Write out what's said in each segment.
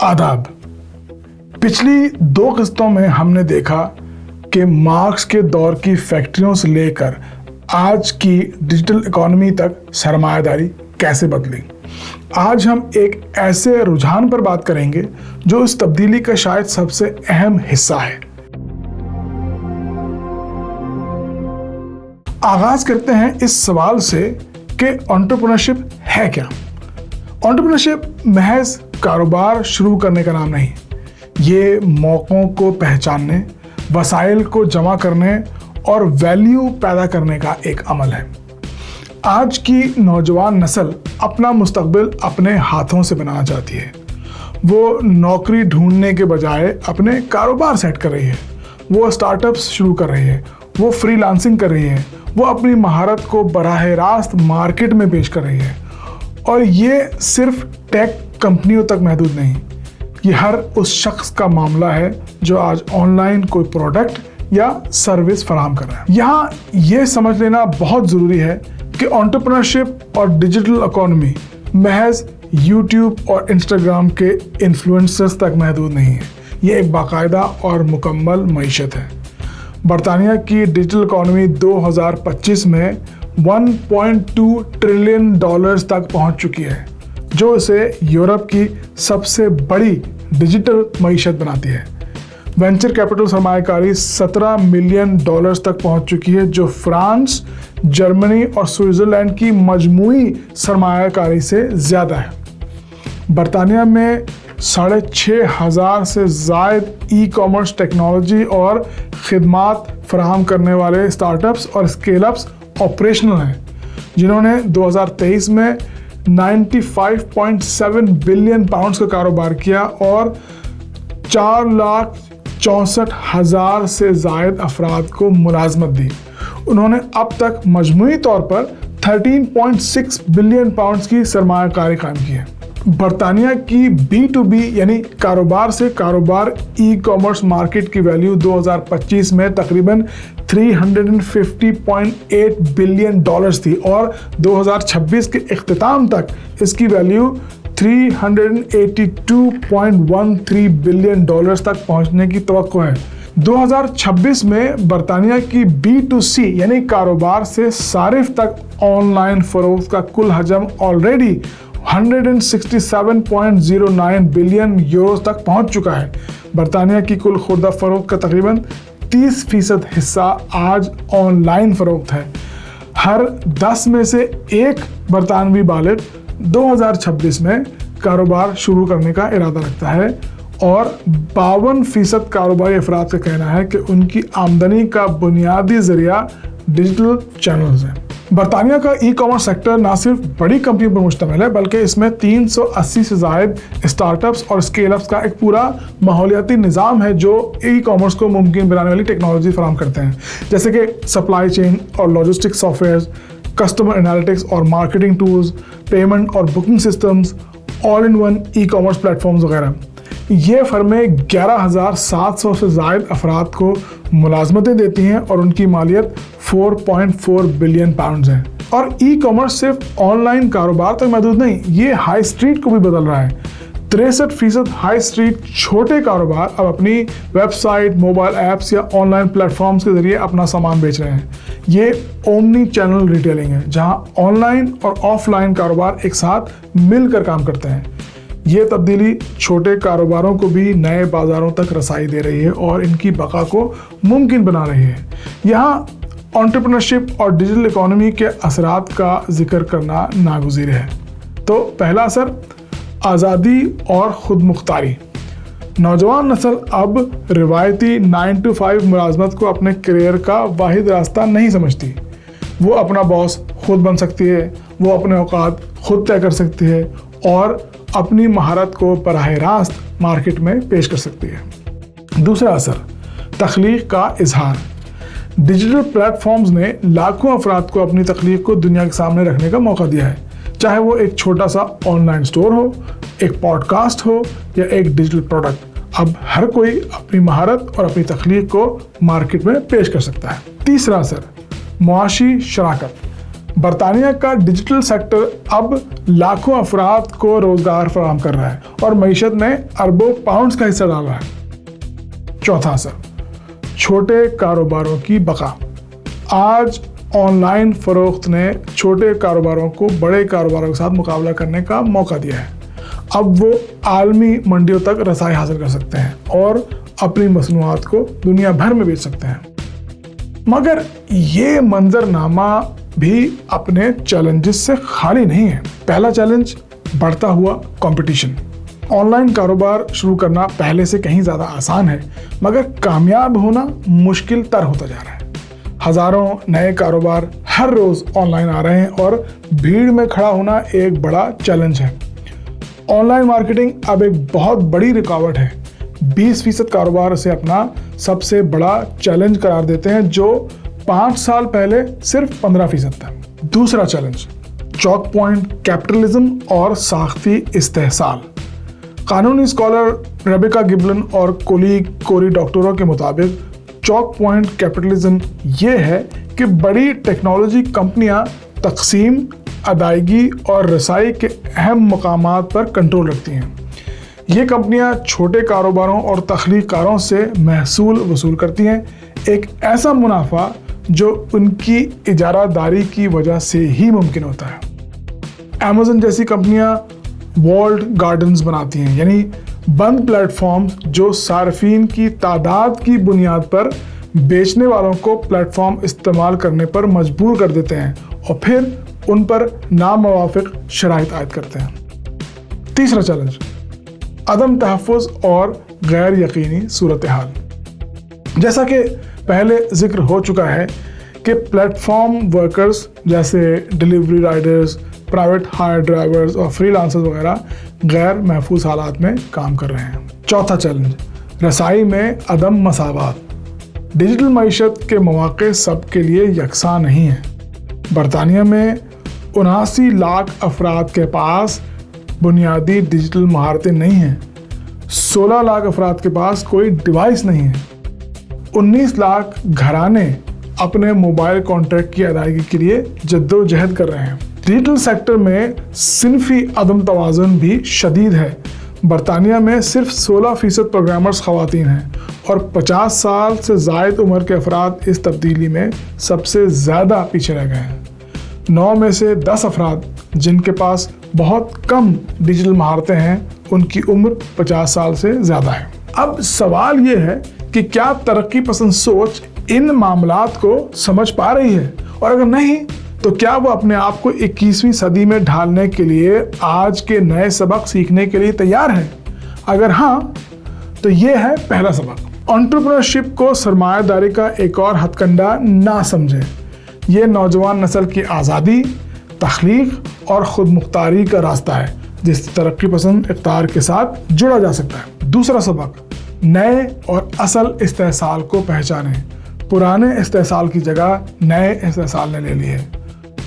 आदाब। पिछली 2 किस्तों में हमने देखा कि मार्क्स के दौर की फैक्ट्रियों से लेकर आज की डिजिटल इकोनॉमी तक सरमायादारी कैसे बदली। आज हम एक ऐसे रुझान पर बात करेंगे जो इस तब्दीली का शायद सबसे अहम हिस्सा है। आगाज करते हैं इस सवाल से कि एंटरप्रेन्योरशिप है क्या। एंटरप्रेन्योरशिप महज कारोबार शुरू करने का नाम नहीं, ये मौक़ों को पहचानने, वसाइल को जमा करने और वैल्यू पैदा करने का एक अमल है। आज की नौजवान नस्ल अपना मुस्तकबिल अपने हाथों से बनाना चाहती है। वो नौकरी ढूंढने के बजाय अपने कारोबार सेट कर रही है, वो स्टार्टअप्स शुरू कर रही है, वो फ्रीलांसिंग कर रही है, वो अपनी महारत को बराह रास्त मार्केट में पेश कर रही है। और ये सिर्फ टेक कंपनियों तक महदूद नहीं, ये हर उस शख्स का मामला है जो आज ऑनलाइन कोई प्रोडक्ट या सर्विस फराहम कर रहा है। यहाँ ये समझ लेना बहुत ज़रूरी है कि एंटरप्रेन्योरशिप और डिजिटल इकोनॉमी महज यूट्यूब और इंस्टाग्राम के इन्फ्लुएंसर्स तक महदूद नहीं है, ये एक बाकायदा और मुकम्मल मईशत है। बरतानिया की डिजिटल इकोनॉमी 2025 में 1.2 ट्रिलियन डॉलर्स तक पहुंच चुकी है, जो इसे यूरोप की सबसे बड़ी डिजिटल मईशत बनाती है। वेंचर कैपिटल सरमायाकारी 17 मिलियन डॉलर्स तक पहुंच चुकी है, जो फ्रांस, जर्मनी और स्विट्ज़रलैंड की मजमूई सरमायाकारी से ज़्यादा है। बरतानिया में 6,500 से ज़ायद ई कॉमर्स टेक्नोलॉजी और खिदमात फराहम करने वाले स्टार्टअप्स और स्केलअप्स ऑपरेशनल हैं, जिन्होंने 2023 में 95.7 बिलियन पाउंड्स का कारोबार किया और 4,64,000 से ज़ायद अफराद को मुलाजमत दी। उन्होंने अब तक मजमूई तौर पर 13.6 बिलियन पाउंड्स की सरमायाकारी कायम की है। बरतानिया की B2B यानी कारोबार से कारोबार ई कॉमर्स मार्केट की वैल्यू 2025 में तकरीबन 350.8 बिलियन डॉलर्स थी और 2026 के इख्तिताम तक इसकी वैल्यू 382.13 बिलियन डॉलर्स तक पहुंचने की तवक्को है। 2026 में बरतानिया की B2C यानी कारोबार से सारिफ तक ऑनलाइन फरोख्त का कुल हजम ऑलरेडी 167.09 बिलियन यूरोस तक पहुंच चुका है। बरतानिया की कुल खुर्दा फरोख्त का तकरीबन 30% हिस्सा आज ऑनलाइन फरोख्त है। हर 10 में से एक बरतानवी बालिग 2026 में कारोबार शुरू करने का इरादा रखता है और 52% कारोबारी अफराद का कहना है कि उनकी आमदनी का बुनियादी जरिया डिजिटल चैनल्स हैं। बरतानिया का ई कॉमर्स सेक्टर ना सिर्फ बड़ी कंपनियों पर मुश्तमिल है, बल्कि इसमें 380 से ज़ायद स्टार्टअप्स और स्केलअप्स का एक पूरा माहौलियाती निज़ाम है जो ई कॉमर्स को मुमकिन बनाने वाली टेक्नोलॉजी फराहम करते हैं, जैसे कि सप्लाई चेन और लॉजिस्टिक्स सॉफ्टवेयर, कस्टमर एनालिटिक्स और मार्केटिंग टूल्स, पेमेंट और booking systems, all in one e commerce platforms वगैरह। ये फर्में 11,700 से ज़ायद अफराद को मुलाजमतें देती हैं और उनकी मालियत 4.4 बिलियन पाउंड्स है। और ई कॉमर्स सिर्फ ऑनलाइन कारोबार तक महदूद नहीं, ये हाई स्ट्रीट को भी बदल रहा है। 63% हाई स्ट्रीट छोटे कारोबार अब अपनी वेबसाइट, मोबाइल ऐप्स या ऑनलाइन प्लेटफॉर्म्स के जरिए अपना सामान बेच रहे हैं। ये ओमनी चैनल रिटेलिंग है, जहां ऑनलाइन और ऑफलाइन कारोबार एक साथ मिलकर काम करते हैं। ये तब्दीली छोटे कारोबारों को भी नए बाज़ारों तक रसाई दे रही है और इनकी बका को मुमकिन बना रही है। यहाँ एंटरप्रेन्योरशिप और डिजिटल इकोनॉमी के असरात का जिक्र करना नागुज़ीर है। तो पहला असर, आज़ादी और खुद मुख्तारी। नौजवान नस्ल अब रिवायती 9 to 5 मुलाजमत को अपने करियर का वाहिद रास्ता नहीं समझती। वो अपना बॉस खुद बन सकती है, वो अपने औकात खुद तय कर सकती है और अपनी महारत को बराह रास्त मार्केट में पेश कर सकती है। दूसरा असर, तख्लीक का इजहार। डिजिटल प्लेटफॉर्म्स ने लाखों अफराद को अपनी तख्लीक को दुनिया के सामने रखने का मौका दिया है, चाहे वो एक छोटा सा ऑनलाइन स्टोर हो, एक पॉडकास्ट हो या एक डिजिटल प्रोडक्ट। अब हर कोई अपनी महारत और अपनी तख्लीक को मार्केट में पेश कर सकता है। तीसरा असर, मुआशी शराकत। برطانیہ کا ڈیجیٹل سیکٹر اب لاکھوں افراد کو روزگار فراہم کر رہا ہے اور معیشت میں اربوں پاؤنڈز کا حصہ ڈال رہا ہے۔ چوتھا اثر، چھوٹے کاروباروں کی بقا۔ آج آن لائن فروخت نے چھوٹے کاروباروں کو بڑے کاروباروں کے ساتھ مقابلہ کرنے کا موقع دیا ہے۔ اب وہ عالمی منڈیوں تک رسائی حاصل کر سکتے ہیں اور اپنی مصنوعات کو دنیا بھر میں بیچ سکتے ہیں۔ مگر یہ منظرنامہ بھی اپنے چیلنجز سے خالی نہیں ہے۔ پہلا چیلنج، بڑھتا ہوا کمپٹیشن۔ آن لائن کاروبار شروع کرنا پہلے سے کہیں زیادہ آسان ہے، مگر کامیاب ہونا مشکل تر ہوتا جا رہا ہے۔ ہزاروں نئے کاروبار ہر روز آن لائن آ رہے ہیں اور بھیڑ میں کھڑا ہونا ایک بڑا چیلنج ہے۔ آن لائن مارکیٹنگ اب ایک بہت بڑی رکاوٹ ہے۔ 20% کاروبار اسے اپنا سب سے بڑا چیلنج قرار دیتے ہیں، جو 5 سال پہلے صرف 15% تھا۔ دوسرا چیلنج، چوک پوائنٹ کیپٹلزم اور ساختی استحصال۔ قانونی اسکالر ریبیکا گبلن اور کولیگ کوری ڈاکٹورو کے مطابق چوک پوائنٹ کیپٹلزم یہ ہے کہ بڑی ٹیکنالوجی کمپنیاں تقسیم، ادائیگی اور رسائی کے اہم مقامات پر کنٹرول رکھتی ہیں۔ یہ کمپنیاں چھوٹے کاروباروں اور تخلیق کاروں سے محصول وصول کرتی ہیں، ایک ایسا منافع جو ان کی اجارہ داری کی وجہ سے ہی ممکن ہوتا ہے۔ Amazon جیسی کمپنیاں والڈ گارڈنز بناتی ہیں، یعنی بند پلیٹ فارم جو صارفین کی تعداد کی بنیاد پر بیچنے والوں کو پلیٹ فارم استعمال کرنے پر مجبور کر دیتے ہیں اور پھر ان پر ناموافق شرائط عائد کرتے ہیں۔ تیسرا چیلنج، عدم تحفظ اور غیر یقینی صورتحال۔ جیسا کہ پہلے ذکر ہو چکا ہے کہ پلیٹ فارم ورکرز جیسے delivery riders, private hire drivers اور فری لانسرز وغیرہ غیر محفوظ حالات میں کام کر رہے ہیں۔ چوتھا چیلنج، رسائی میں عدم مساوات۔ ڈیجیٹل معیشت کے مواقع سب کے لیے یکساں نہیں ہیں۔ برطانیہ میں 79 لاکھ افراد کے پاس بنیادی ڈیجیٹل مہارتیں نہیں ہیں۔ 16 لاکھ افراد کے پاس کوئی ڈیوائس نہیں ہے۔ 19 لاکھ گھرانے اپنے موبائل کانٹریکٹ کی ادائیگی کے لیے جدوجہد کر رہے ہیں۔ ڈیجیٹل سیکٹر میں صنفی عدم توازن بھی شدید ہے۔ برطانیہ میں صرف 16% پروگرامرز خواتین ہیں اور 50 سال سے زائد عمر کے افراد اس تبدیلی میں سب سے زیادہ پیچھے رہ گئے ہیں۔ 9 میں سے 10 افراد جن کے پاس بہت کم ڈیجیٹل مہارتیں ہیں، ان کی عمر 50 سال سے زیادہ ہے۔ اب سوال یہ ہے کہ کیا ترقی پسند سوچ ان معاملات کو سمجھ پا رہی ہے، اور اگر نہیں تو کیا وہ اپنے آپ کو 21ویں صدی میں ڈھالنے کے لیے آج کے نئے سبق سیکھنے کے لیے تیار ہے؟ اگر ہاں تو یہ ہے پہلا سبق، انٹرپرینورشپ کو سرمایہ داری کا ایک اور ہتھ کنڈا نہ سمجھیں۔ یہ نوجوان نسل کی آزادی، تخلیق اور خود مختاری کا راستہ ہے جس ترقی پسند اقدار کے ساتھ جڑا جا سکتا ہے۔ دوسرا سبق، نئے اور اصل استحصال کو پہچانیں۔ پرانے استحصال کی جگہ نئے استحصال نے لے لی ہے۔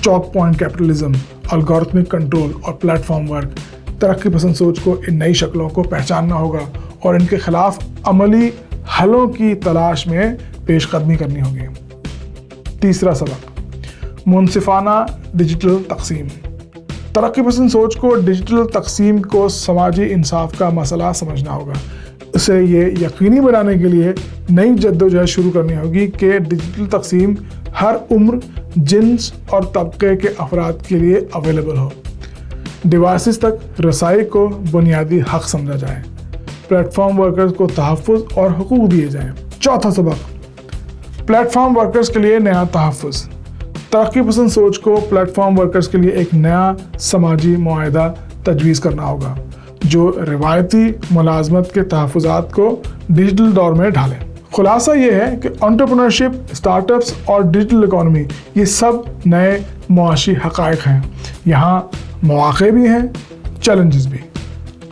چوک پوائنٹ کیپٹلزم، الگورتھمک کنٹرول اور پلیٹ فارم ورک۔ ترقی پسند سوچ کو ان نئی شکلوں کو پہچاننا ہوگا اور ان کے خلاف عملی حلوں کی تلاش میں پیش قدمی کرنی ہوگی۔ تیسرا سبق، منصفانہ ڈیجیٹل تقسیم۔ ترقی پسند سوچ کو ڈیجیٹل تقسیم کو سماجی انصاف کا مسئلہ سمجھنا ہوگا۔ اسے یہ یقینی بنانے کے لیے نئی جدوجہد شروع کرنی ہوگی کہ ڈیجیٹل تقسیم ہر عمر، جنس اور طبقے کے افراد کے لیے اویلیبل ہو۔ ڈیوائسز تک رسائی کو بنیادی حق سمجھا جائے۔ پلیٹ فارم ورکرز کو تحفظ اور حقوق دیے جائیں۔ چوتھا سبق، پلیٹ فارم ورکرز کے لیے نیا تحفظ۔ ترقی پسند سوچ کو پلیٹ فارم ورکرز کے لیے ایک نیا سماجی معاہدہ تجویز کرنا ہوگا جو روایتی ملازمت کے تحفظات کو ڈیجیٹل دور میں ڈھالے۔ خلاصہ یہ ہے کہ انٹرپرینورشپ، اسٹارٹ اپس اور ڈیجیٹل اکانومی یہ سب نئے معاشی حقائق ہیں۔ یہاں مواقع بھی ہیں، چیلنجز بھی،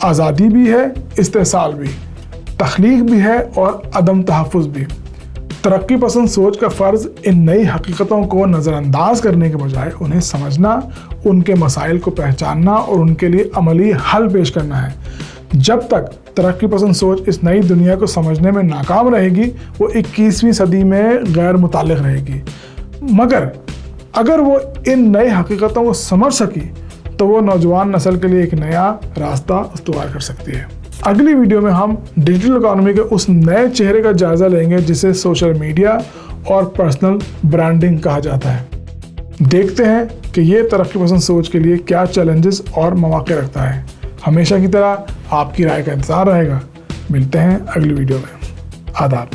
آزادی بھی ہے، استحصال بھی، تخلیق بھی ہے اور عدم تحفظ بھی۔ ترقی پسند سوچ کا فرض ان نئی حقیقتوں کو نظر انداز کرنے کے بجائے انہیں سمجھنا، ان کے مسائل کو پہچاننا اور ان کے لیے عملی حل پیش کرنا ہے۔ جب تک ترقی پسند سوچ اس نئی دنیا کو سمجھنے میں ناکام رہے گی، وہ 21ویں صدی میں غیر متعلق رہے گی۔ مگر अगर वो इन नई हकीकतों को समझ सकी तो वो नौजवान नस्ल के लिए एक नया रास्ता इख्तियार कर सकती है। अगली वीडियो में हम डिजिटल इकोनॉमी के उस नए चेहरे का जायजा लेंगे जिसे सोशल मीडिया और पर्सनल ब्रांडिंग कहा जाता है। देखते हैं कि ये तरक्की पसंद सोच के लिए क्या चैलेंजेस और मौके रखता है। हमेशा की तरह आपकी राय का इंतजार रहेगा। मिलते हैं अगली वीडियो में। आदाब।